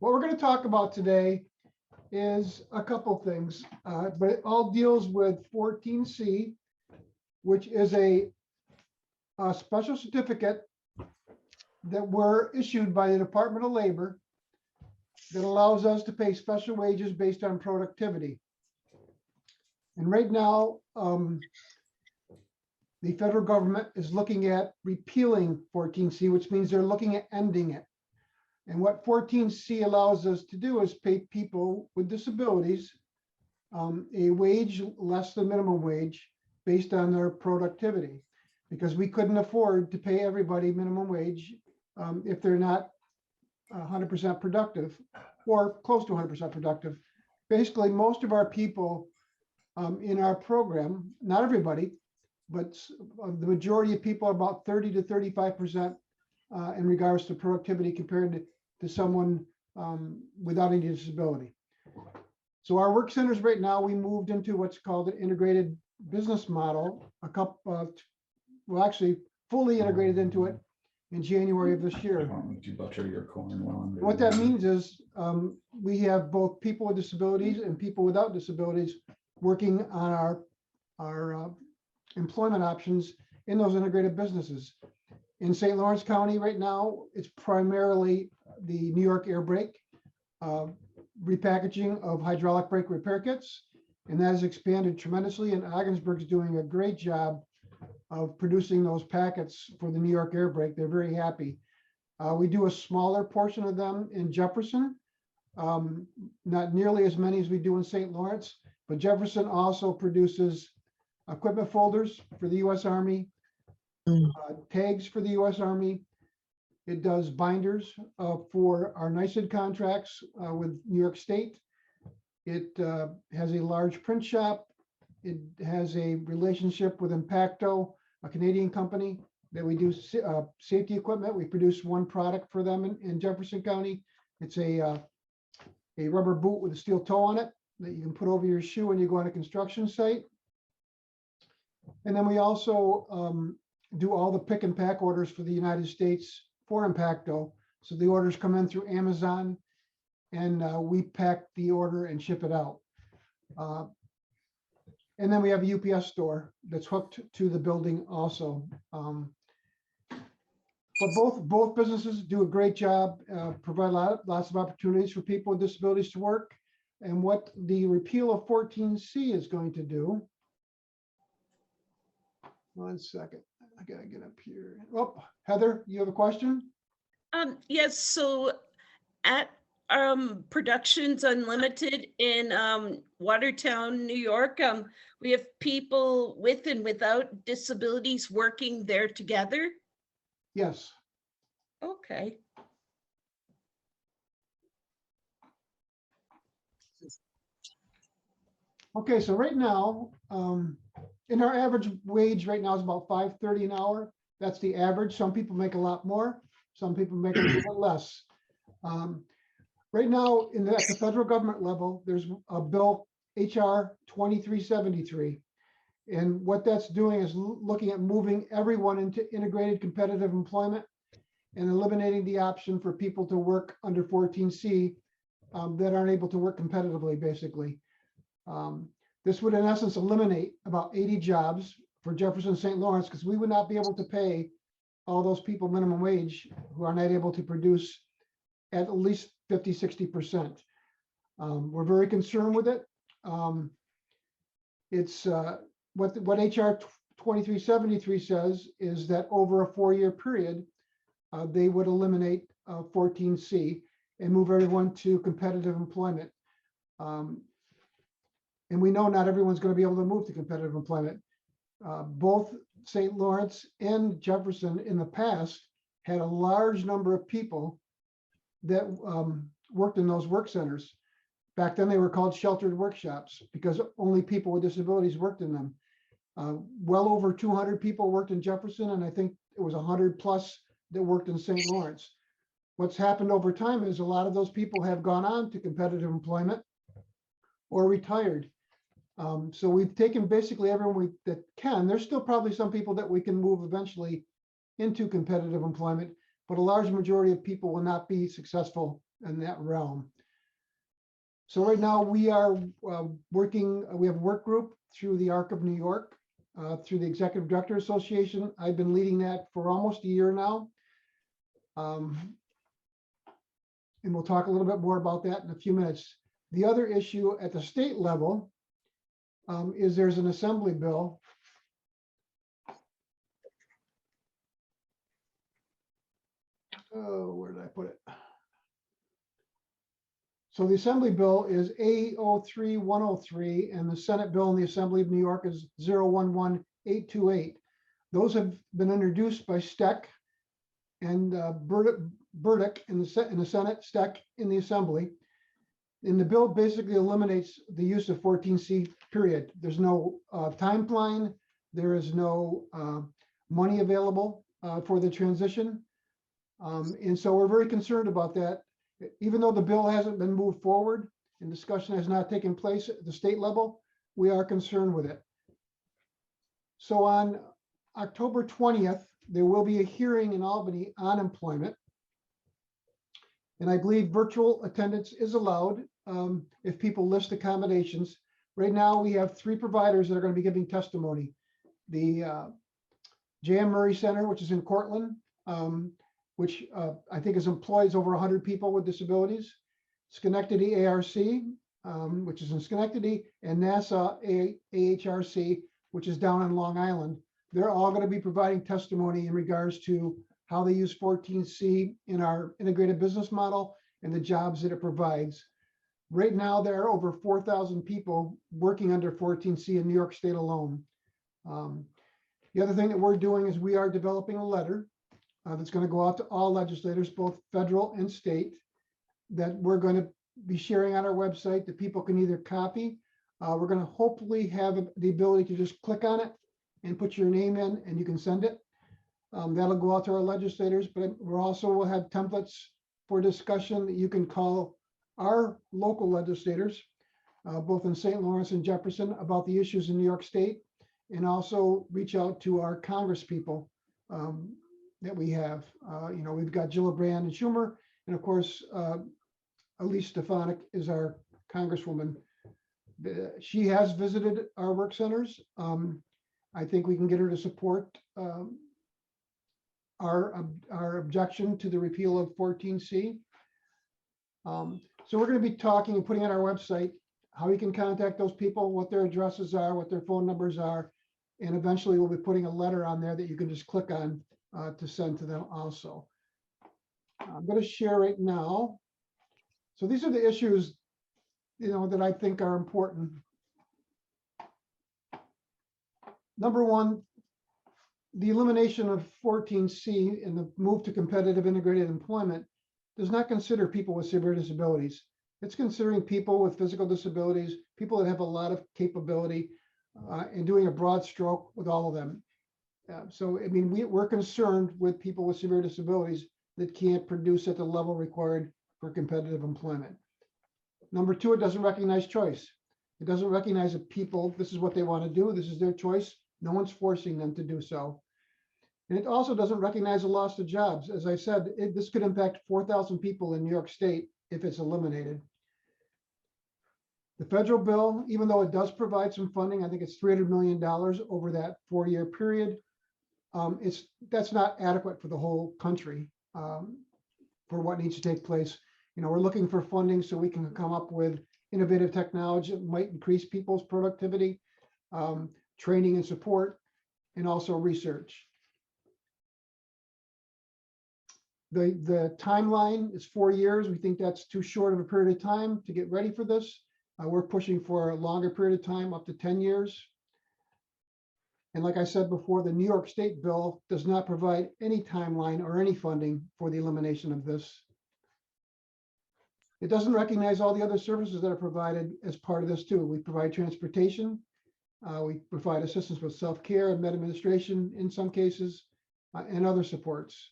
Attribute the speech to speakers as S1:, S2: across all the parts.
S1: What we're going to talk about today is a couple things, but it all deals with 14C, which is a special certificate that were issued by the Department of Labor that allows us to pay special wages based on productivity. And right now, the federal government is looking at repealing 14C, which means they're looking at ending it. And what 14C allows us to do is pay people with disabilities a wage less than minimum wage based on their productivity, because we couldn't afford to pay everybody minimum wage if they're not 100% productive or close to 100% productive. Basically, most of our people in our program, not everybody, but the majority of people are about 30 to 35% in regards to productivity compared to someone without any disability. So our work centers right now, we moved into what's called an integrated business model, well, actually fully integrated into it in January of this year.
S2: Did you butter your corn while I'm
S1: What that means is we have both people with disabilities and people without disabilities working on our employment options in those integrated businesses. In St. Lawrence County right now, it's primarily the New York Air Brake, repackaging of hydraulic brake repair kits, and that has expanded tremendously, and Ogdensburg's doing a great job of producing those packets for the New York Air Brake. They're very happy. We do a smaller portion of them in Jefferson, not nearly as many as we do in St. Lawrence, but Jefferson also produces equipment folders for the U.S. Army, tags for the U.S. Army. It does binders for our NYSED contracts with New York State. It has a large print shop. It has a relationship with Impacto, a Canadian company that we do safety equipment. We produce one product for them in Jefferson County. It's a rubber boot with a steel toe on it that you can put over your shoe when you go on a construction site. And then we also do all the pick and pack orders for the United States for Impacto. So the orders come in through Amazon, and we pack the order and ship it out. And then we have a UPS store that's hooked to the building also. But both businesses do a great job, provide lots of opportunities for people with disabilities to work. And what the repeal of 14C is going to do. 1 second, I gotta get up here. Oh, Heather, you have a question?
S3: Yes, so at Productions Unlimited in Watertown, New York, we have people with and without disabilities working there together.
S1: Yes.
S3: Okay.
S1: Okay, so right now, in our average wage right now is about $5.30 an hour. That's the average. Some people make a lot more. Some people make a little bit less. Right now, at the federal government level, there's a bill, HR 2373. And what that's doing is looking at moving everyone into integrated competitive employment and eliminating the option for people to work under 14C that aren't able to work competitively, basically. This would, in essence, eliminate about 80 jobs for Jefferson St. Lawrence, because we would not be able to pay all those people minimum wage who are not able to produce at least 50, 60%. We're very concerned with it. It's what HR 2373 says is that over a 4-year period, they would eliminate 14C and move everyone to competitive employment. And we know not everyone's going to be able to move to competitive employment. Both St. Lawrence and Jefferson in the past had a large number of people that worked in those work centers. Back then they were called sheltered workshops because only people with disabilities worked in them. Well over 200 people worked in Jefferson, and I think it was 100 plus that worked in St. Lawrence. What's happened over time is a lot of those people have gone on to competitive employment or retired. So we've taken basically everyone that can. There's still probably some people that we can move eventually into competitive employment, but a large majority of people will not be successful in that realm. So right now we are working, we have a work group through the ARC of New York, through the Executive Director Association. I've been leading that for almost a year now. And we'll talk a little bit more about that in a few minutes. The other issue at the state level is there's an assembly bill. Oh, where did I put it? So the Assembly bill is A03103, and the Senate bill in the Assembly of New York is 011828. Those have been introduced by Steck and Burdick in the Senate, Steck in the Assembly. And the bill basically eliminates the use of 14C, period. There's no timeline. There is no money available for the transition. And so we're very concerned about that. Even though the bill hasn't been moved forward and discussion has not taken place at the state level, we are concerned with it. So on October 20th, there will be a hearing in Albany on employment. And I believe virtual attendance is allowed if people list accommodations. Right now, we have 3 providers that are going to be giving testimony. The J.M. Murray Center, which is in Cortland, which I think employs over 100 people with disabilities. Schenectady ARC, which is in Schenectady, and NASA AHRC, which is down on Long Island. They're all going to be providing testimony in regards to how they use 14C in our integrated business model and the jobs that it provides. Right now, there are over 4,000 people working under 14C in New York State alone. The other thing that we're doing is we are developing a letter that's going to go out to all legislators, both federal and state, that we're going to be sharing on our website that people can either copy. We're going to hopefully have the ability to just click on it and put your name in and you can send it. That'll go out to our legislators, but we're also will have templates for discussion that you can call our local legislators, both in St. Lawrence and Jefferson, about the issues in New York State, and also reach out to our Congress people that we have. We've got Gillibrand and Schumer, and of course, Elise Stefanik is our Congresswoman. She has visited our work centers. I think we can get her to support our objection to the repeal of 14C. So we're going to be talking and putting on our website how you can contact those people, what their addresses are, what their phone numbers are, and eventually we'll be putting a letter on there that you can just click on to send to them also. I'm going to share right now. So these are the issues, that I think are important. Number one, the elimination of 14C and the move to competitive integrated employment does not consider people with severe disabilities. It's considering people with physical disabilities, people that have a lot of capability, and doing a broad stroke with all of them. So, I mean, we're concerned with people with severe disabilities that can't produce at the level required for competitive employment. Number two, it doesn't recognize choice. It doesn't recognize that people, this is what they want to do, this is their choice. No one's forcing them to do so. And it also doesn't recognize the loss of jobs. As I said, this could impact 4,000 people in New York State if it's eliminated. The federal bill, even though it does provide some funding, I think it's $300 million over that 4-year period. That's not adequate for the whole country for what needs to take place. We're looking for funding so we can come up with innovative technology that might increase people's productivity, training and support, and also research. The timeline is 4 years. We think that's too short of a period of time to get ready for this. We're pushing for a longer period of time, up to 10 years. And like I said before, the New York State bill does not provide any timeline or any funding for the elimination of this. It doesn't recognize all the other services that are provided as part of this too. We provide transportation. We provide assistance with self-care and med administration in some cases, and other supports.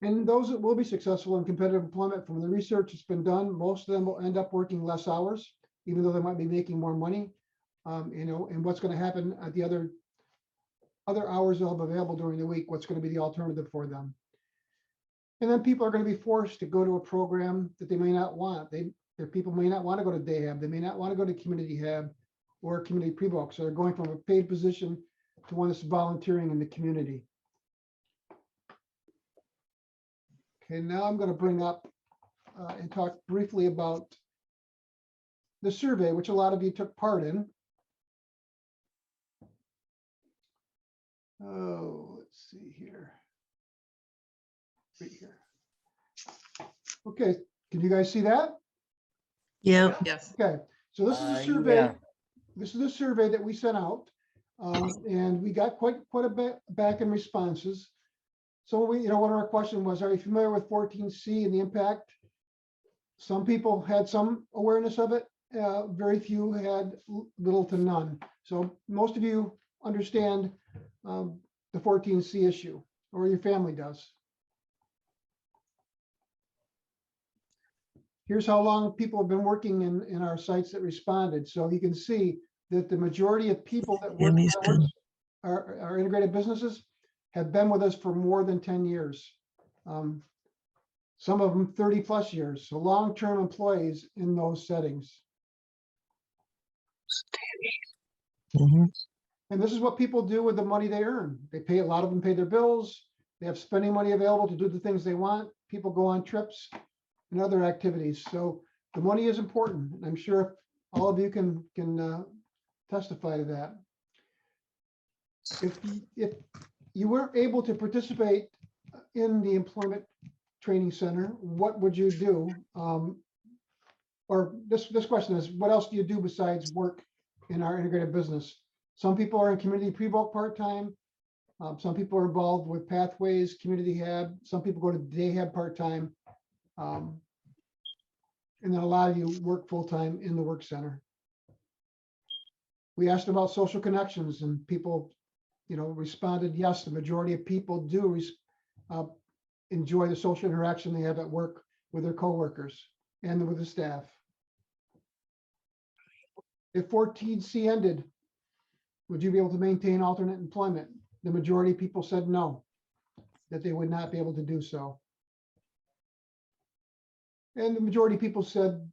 S1: And those that will be successful in competitive employment, from the research that's been done, most of them will end up working less hours, even though they might be making more money. And what's going to happen at the other hours they'll have available during the week, what's going to be the alternative for them. And then people are going to be forced to go to a program that they may not want. Their people may not want to go to day hab. They may not want to go to community hab or community pre-book. So they're going from a paid position to one that's volunteering in the community. Okay, now I'm going to bring up and talk briefly about the survey, which a lot of you took part in. Oh, let's see here. Right here. Okay, can you guys see that?
S4: Yeah.
S5: Yes.
S1: Okay, so this is a survey.
S4: Yeah.
S1: This is a survey that we sent out, and we got quite a bit back in responses. So one of our questions was, are you familiar with 14C and the impact? Some people had some awareness of it. Very few had little to none. So most of you understand the 14C issue, or your family does. Here's how long people have been working in our sites that responded. So you can see that the majority of people that work
S4: Tammy's
S1: in
S4: been-
S1: our integrated businesses have been with us for more than 10 years. Some of them 30 plus years. So long-term employees in those settings.
S4: Mhm.
S1: And this is what people do with the money they earn. They pay, a lot of them pay their bills. They have spending money available to do the things they want. People go on trips and other activities. So the money is important. And I'm sure all of you can testify to that. If you weren't able to participate in the employment training center, what would you do? Or this question is, what else do you do besides work in our integrated business? Some people are in community pre-book part-time. Some people are involved with Pathways, Community Hab. Some people go to day hab part-time. And then a lot of you work full-time in the work center. We asked about social connections, and people, responded, yes, the majority of people do enjoy the social interaction they have at work with their coworkers and with the staff. If 14C ended, would you be able to maintain alternate employment? The majority of people said no, that they would not be able to do so. And the majority of people said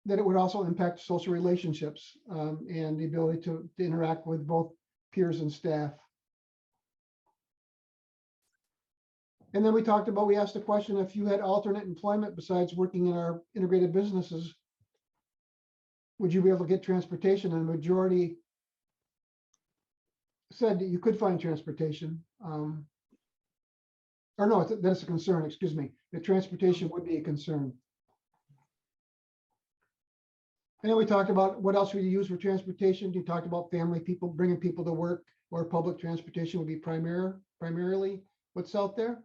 S1: that it would also impact social relationships and the ability to interact with both peers and staff. And then we asked the question, if you had alternate employment besides working in our integrated businesses, would you be able to get transportation? And the majority said that you could find transportation. Or no, that's a concern, excuse me. The transportation would be a concern. And then we talked about what else would you use for transportation. You talked about family, people, bringing people to work, or public transportation would be primarily what's out there.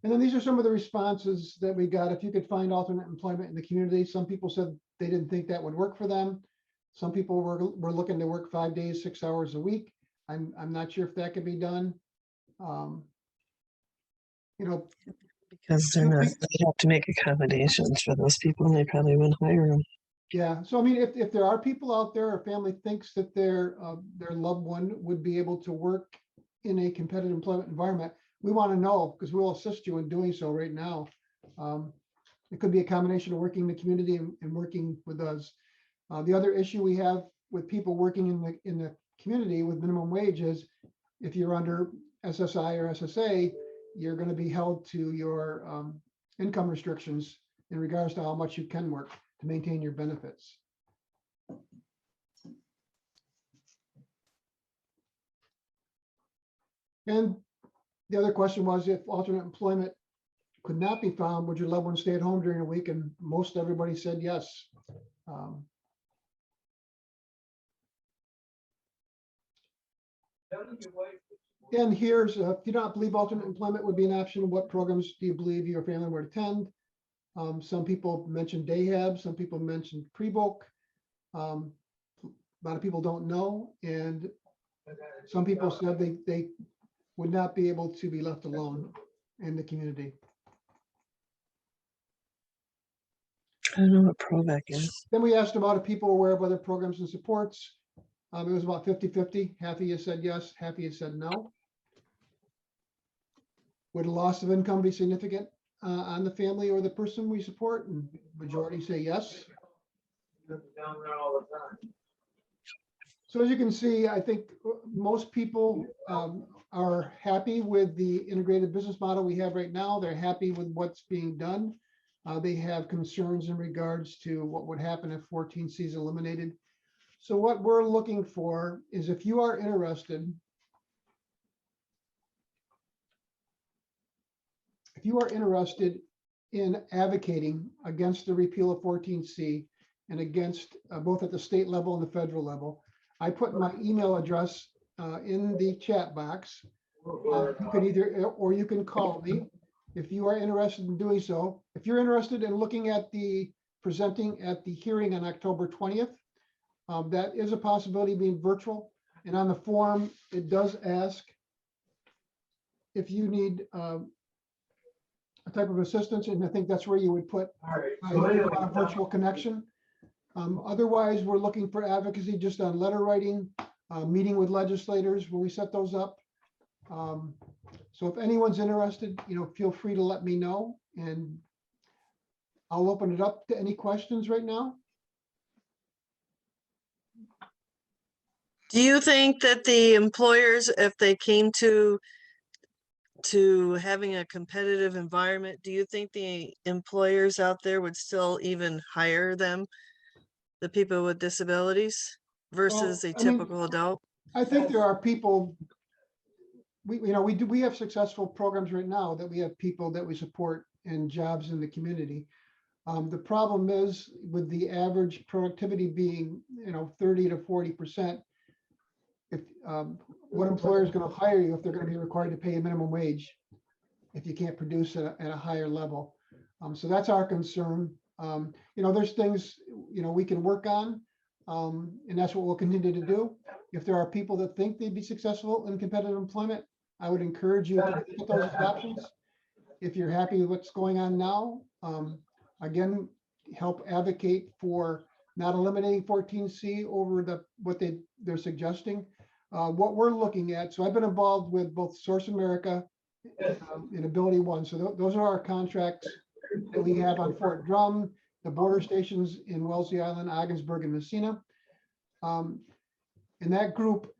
S1: And then these are some of the responses that we got. If you could find alternate employment in the community, some people said they didn't think that would work for them. Some people were looking to work 5 days, 6 hours a week. I'm not sure if that could be done.
S4: Because they're not, they have to make accommodations for those people, and they probably wouldn't hire them.
S1: Yeah, so I mean, if there are people out there, or family thinks that their loved one would be able to work in a competitive employment environment, we want to know, because we'll assist you in doing so right now. It could be a combination of working in the community and working with us. The other issue we have with people working in the community with minimum wage is, if you're under SSI or SSA, you're going to be held to your income restrictions in regards to how much you can work to maintain your benefits. And the other question was, if alternate employment could not be found, would your loved one stay at home during the week? And most everybody said yes. And here's, if you don't believe alternate employment would be an option, what programs do you believe your family would attend? Some people mentioned day hab, some people mentioned pre-book. A lot of people don't know. And some people said they would not be able to be left alone in the community.
S4: I don't know what ProVac is.
S1: Then we asked about if people were aware of other programs and supports. It was about 50-50. Half of you said yes, half of you said no. would a loss of income be significant on the family or the person we support? And majority say yes. So as you can see, I think most people are happy with the integrated business model we have right now. They're happy with what's being done. They have concerns in regards to what would happen if 14C is eliminated. So what we're looking for is, if you are interested, in advocating against the repeal of 14C and against both at the state level and the federal level, I put my email address in the chat box. You can or you can call me if you are interested in doing so. If you're interested in looking at presenting at the hearing on October 20th, that is a possibility of being virtual. And on the form, it does ask if you need a type of assistance, and I think that's where you would put a virtual connection. Otherwise, we're looking for advocacy just on letter writing, meeting with legislators when we set those up. So if anyone's interested, feel free to let me know, and I'll open it up to any questions right now.
S4: Do you think that the employers, if they came to having a competitive environment, do you think the employers out there would still even hire them, the people with disabilities versus a typical adult?
S1: I think there are people, we have successful programs right now that we have people that we support in jobs in the community. The problem is with the average productivity being, 30 to 40%. If what employer is going to hire you if they're going to be required to pay a minimum wage if you can't produce at a higher level? So that's our concern. There's things we can work on, and that's what we'll continue to do. If there are people that think they'd be successful in competitive employment, I would encourage you to look at those options. If you're happy with what's going on now, again, help advocate for not eliminating 14C over what they're suggesting. What we're looking at, so I've been involved with both Source America and Ability One. So those are our contracts that we have on Fort Drum, the border stations in Wellesley Island, Ogdensburg, and Messina. And that group,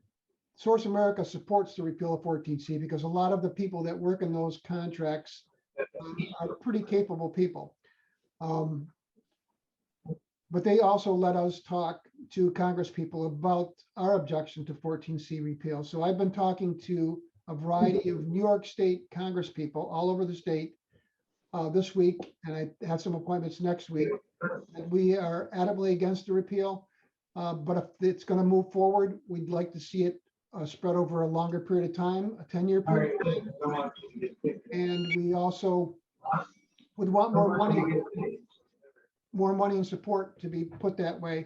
S1: Source America, supports the repeal of 14C because a lot of the people that work in those contracts are pretty capable people. But they also let us talk to Congress people about our objection to 14C repeal. So I've been talking to a variety of New York State Congress people all over the state this week, and I have some appointments next week. And we are adamantly against the repeal, but if it's going to move forward, we'd like to see it spread over a longer period of time, a 10-year period of time. And we also would want more money and support to be put that way,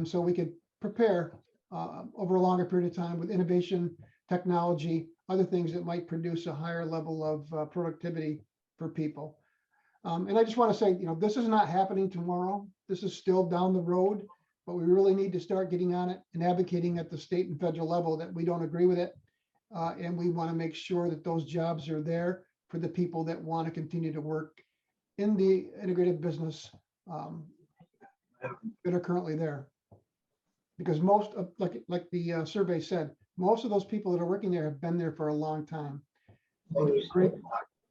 S1: so we could prepare over a longer period of time with innovation, technology, other things that might produce a higher level of productivity for people. And I just want to say, this is not happening tomorrow. This is still down the road, but we really need to start getting on it and advocating at the state and federal level that we don't agree with it. And we want to make sure that those jobs are there for the people that want to continue to work in the integrated business that are currently there. Because most of, like the survey said, most of those people that are working there have been there for a long time.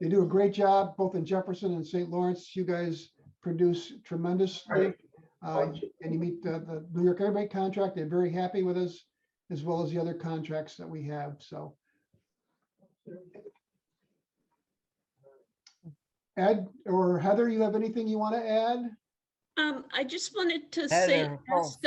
S1: They do a great job, both in Jefferson and St. Lawrence. You guys produce tremendously. And you meet the New York Air Brake contract. They're very happy with us, as well as the other contracts that we have. So, Ed or Heather, you have anything you want to add?
S3: I just wanted to
S5: Heather,
S3: ask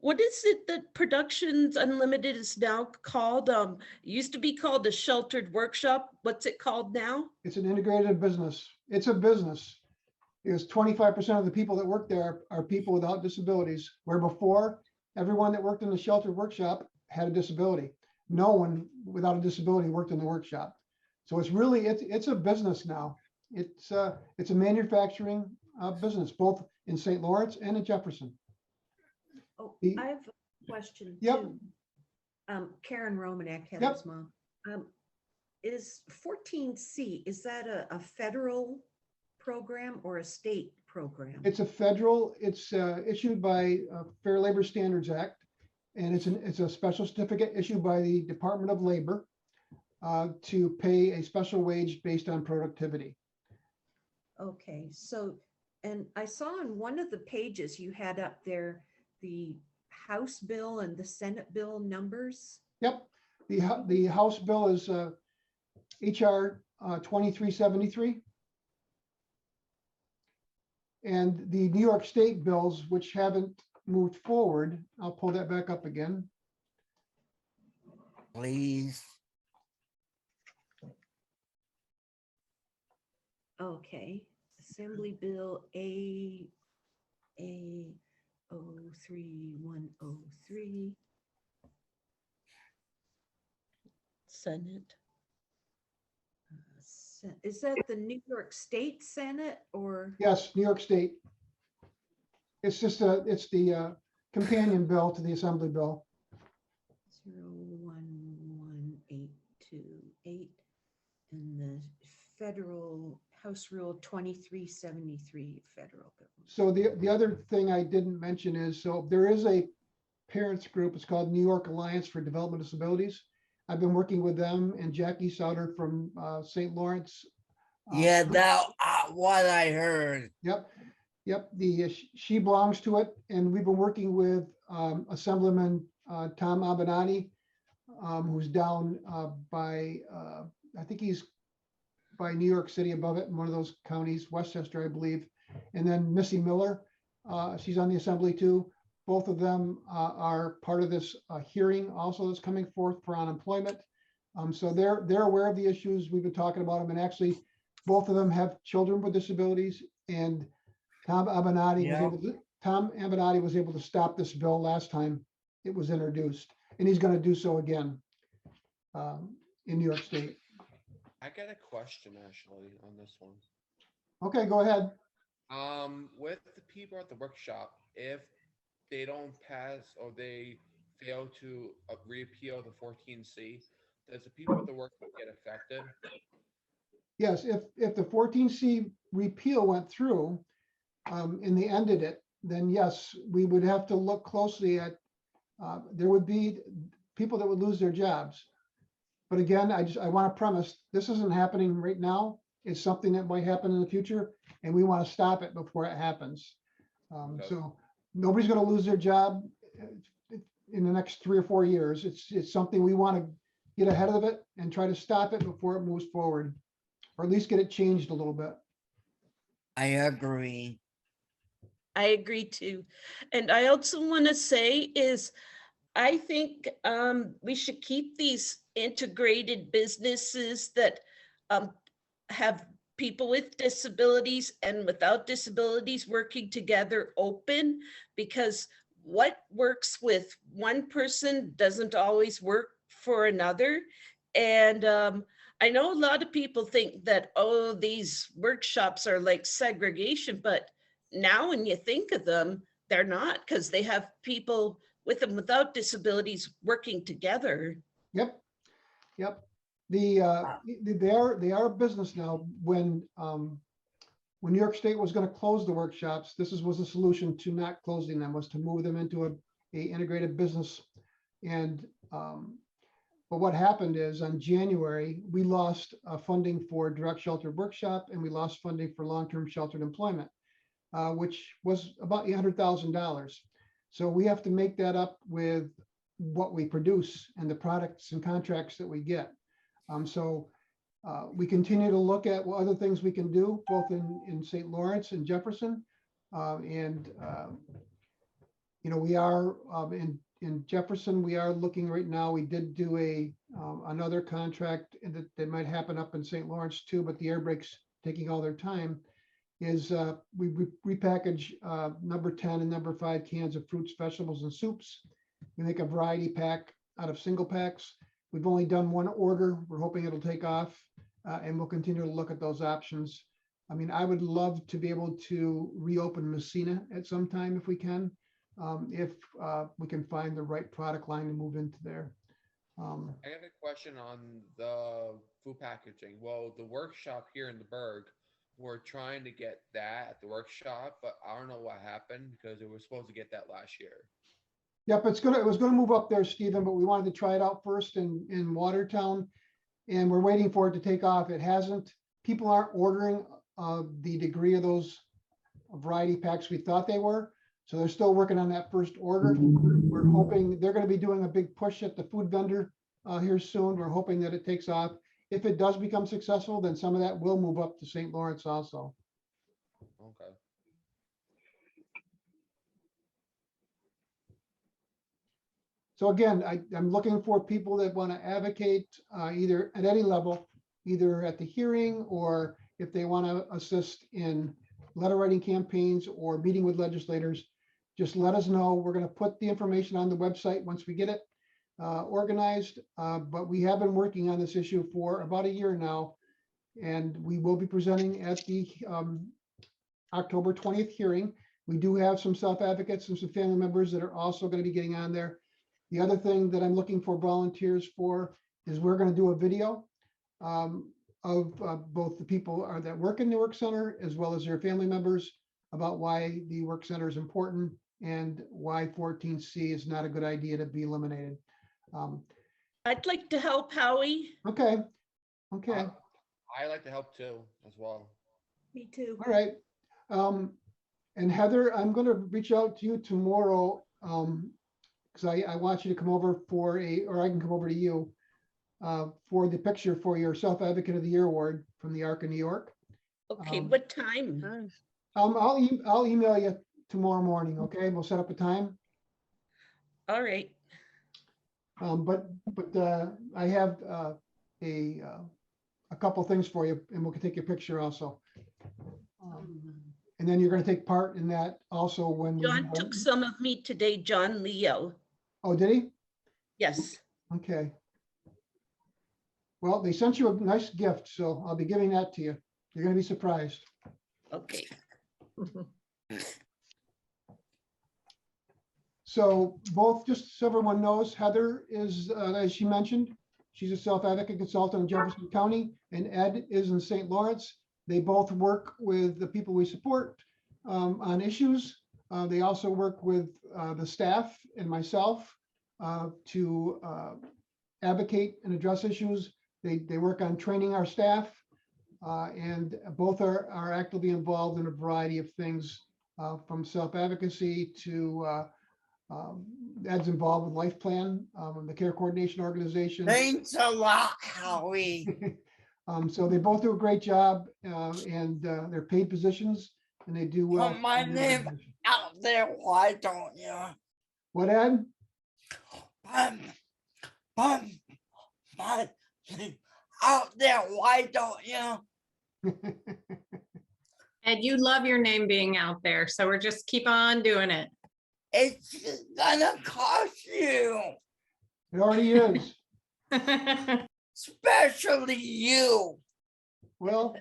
S3: what is it that Productions Unlimited is now called? It used to be called a sheltered workshop. What's it called now?
S1: It's an integrated business. It's a business. Because 25% of the people that work there are people without disabilities, where before everyone that worked in the sheltered workshop had a disability. No one without a disability worked in the workshop. So it's really, it's a business now. It's a manufacturing business, both in St. Lawrence and in Jefferson.
S6: Oh,
S1: The-
S6: I have a question
S1: Yep.
S6: too.
S5: Karen Romanek, Heather's mom. Is 14C, is that a federal program or a state program?
S1: It's a federal, it's issued by Fair Labor Standards Act. And it's a special certificate issued by the Department of Labor to pay a special wage based on productivity.
S5: Okay, so, and I saw on one of the pages you had up there, the House bill and the Senate bill numbers.
S1: Yep, the House bill is HR 2373. And the New York State bills, which haven't moved forward, I'll pull that back up again.
S6: Please.
S5: Okay, Assembly Bill A 03103.
S3: Senate.
S5: Is that the New York State Senate or?
S1: Yes, New York State. It's just it's the companion bill to the Assembly bill.
S5: 011828 and the federal House Rule 2373 federal bill.
S1: So the other thing I didn't mention is, so there is a parents group, it's called New York Alliance for Development Disabilities. I've been working with them and Jackie Sauter from St. Lawrence.
S6: Yeah, that what I heard.
S1: Yep, she belongs to it, and we've been working with Assemblyman Tom Abenati, who's down by, I think he's by New York City above it in one of those counties, Westchester, I believe. And then Missy Miller, she's on the Assembly too. Both of them are part of this hearing also that's coming forth for unemployment. So they're aware of the issues. We've been talking about them, and actually both of them have children with disabilities, and Tom Abenati was able to stop this bill last time it was introduced, and he's going to do so again in New York State.
S7: I got a question actually on this one.
S1: Okay, go ahead.
S7: With the people at the workshop, if they don't pass or they fail to repeal the 14C, does the people at the workshop get affected?
S1: Yes, if the 14C repeal went through and they ended it, then yes, we would have to look closely at, there would be people that would lose their jobs. But again, I want to premise, this isn't happening right now. It's something that might happen in the future, and we want to stop it before it happens. So nobody's going to lose their job in the next 3 or 4 years. It's something we want to get ahead of it and try to stop it before it moves forward, or at least get it changed a little bit.
S6: I agree.
S3: I agree too. And I also want to say is, I think we should keep these integrated businesses that have people with disabilities and without disabilities working together open, because what works with one person doesn't always work for another. And I know a lot of people think that, oh, these workshops are like segregation, but now when you think of them, they're not, because they have people with and without disabilities working together.
S1: Yep. They are a business now. When New York State was going to close the workshops, this was a solution to not closing them, was to move them into a integrated business. And but what happened is, on January, we lost funding for direct sheltered workshop, and we lost funding for long-term sheltered employment, which was about $800,000. So we have to make that up with what we produce and the products and contracts that we get. So we continue to look at what other things we can do, both in St. Lawrence and Jefferson. We are in Jefferson, we are looking right now. We did do another contract that might happen up in St. Lawrence too, but the air brakes taking all their time. Is we repackage number 10 and number 5 cans of fruits, vegetables, and soups. We make a variety pack out of single packs. We've only done one order. We're hoping it'll take off, and we'll continue to look at those options. I mean, I would love to be able to reopen Messina at some time if we can, if we can find the right product line to move into there.
S7: I got a question on the food packaging. Well, the workshop here in the Berg, we're trying to get that at the workshop, but I don't know what happened because it was supposed to get that last year.
S1: Yep, it was gonna move up there, Stephen, but we wanted to try it out first in Watertown. And we're waiting for it to take off. It hasn't. People aren't ordering the degree of those variety packs we thought they were. So they're still working on that first order. We're hoping they're gonna be doing a big push at the food vendor here soon. We're hoping that it takes off. If it does become successful, then some of that will move up to St. Lawrence also.
S7: Okay.
S1: So again, I'm looking for people that want to advocate either at any level, either at the hearing or if they want to assist in letter writing campaigns or meeting with legislators. Just let us know. We're going to put the information on the website once we get it organized. But we have been working on this issue for about a year now. And we will be presenting at the October 20th hearing. We do have some self-advocates and some family members that are also going to be getting on there. The other thing that I'm looking for volunteers for is we're going to do a video of both the people that work in the work center as well as their family members about why the work center is important and why 14C is not a good idea to be eliminated.
S3: I'd like to help, Howie.
S1: Okay.
S7: I like to help too, as well.
S5: Me too.
S1: All right. And Heather, I'm going to reach out to you tomorrow because I want you to come over or I can come over to you for the picture for your Self-Advocate of the Year Award from the Arc of New York.
S3: Okay, what time?
S4: Nice.
S1: I'll email you tomorrow morning, okay? We'll set up a time.
S3: All right.
S1: But I have a couple things for you and we can take your picture also. And then you're going to take part in that also when.
S3: John took some of me today, John Leo.
S1: Oh, did he?
S3: Yes.
S1: Okay. Well, they sent you a nice gift, so I'll be giving that to you. You're going to be surprised.
S3: Okay.
S1: So both, just so everyone knows, Heather is, as she mentioned, she's a self-advocate consultant in Jefferson County, and Ed is in St. Lawrence. They both work with the people we support on issues. They also work with the staff and myself to advocate and address issues. They work on training our staff, and both are actively involved in a variety of things, from self-advocacy to Ed's involved with Life Plan, the Care Coordination Organization.
S6: Thanks a lot, Howie.
S1: So they both do a great job, and they're paid positions, and they do well.
S6: Put my name out there, why don't you?
S1: What, Ed?
S6: Put my name out there, why don't you?
S8: Ed, you love your name being out there, so we're just keep on doing it.
S6: It's gonna cost you,
S1: It already is.
S6: especially you.
S1: Well,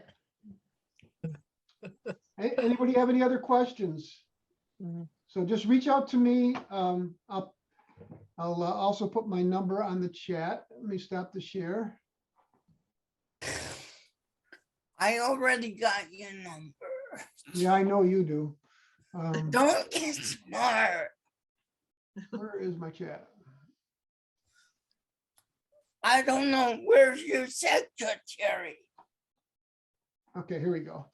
S1: anybody have any other questions?
S4: Mhm.
S1: So just reach out to me. I'll also put my number on the chat. Let me stop the share.
S6: I already got your number.
S1: Yeah, I know you do.
S6: Don't get smart.
S1: Where is my chat?
S6: I don't know, where's your secretary?
S1: Okay, here we go.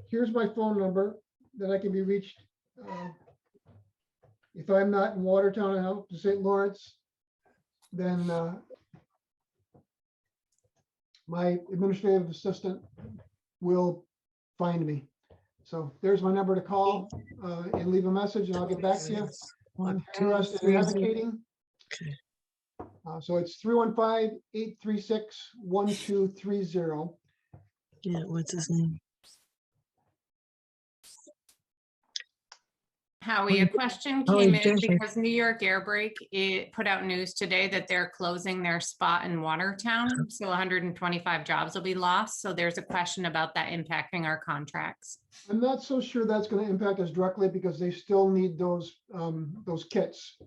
S1: Here's my phone number that I can be reached. If I'm not in Watertown and out to St. Lawrence, then my administrative assistant will find me. So there's my number to call and leave a message and I'll get back to you. I'm interested in advocating. So it's 315-836-1230.
S4: Yeah, what's his name?
S8: Howie, a question
S4: Howie
S8: came in
S4: Jensen.
S8: because New York Airbrake, it put out news today that they're closing their spot in Watertown. So 125 jobs will be lost. So there's a question about that impacting our contracts.
S1: I'm not so sure that's going to impact us directly because they still need those kits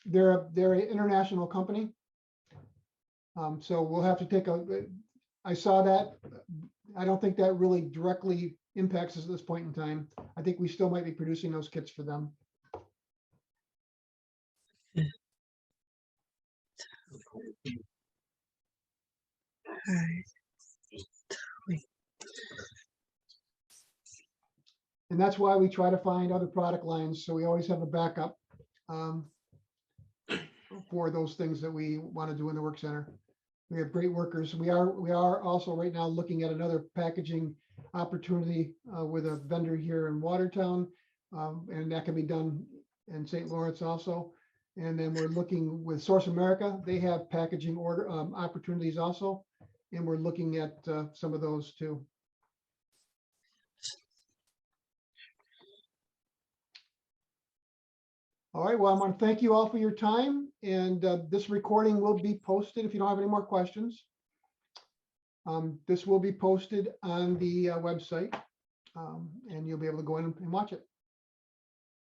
S1: They're an international company. So we'll have to take I saw that. I don't think that really directly impacts us at this point in time. I think we still might be producing those kits for them. And that's why we try to find other product lines, so we always have a backup for those things that we want to do in the work center. We have great workers. We are also right now looking at another packaging opportunity with a vendor here in Watertown, and that can be done in St. Lawrence also. And then we're looking with Source America. They have packaging order opportunities also, and we're looking at some of those too. All right, well, I want to thank you all for your time, and this recording will be posted if you don't have any more questions. This will be posted on the website, and you'll be able to go in and watch it.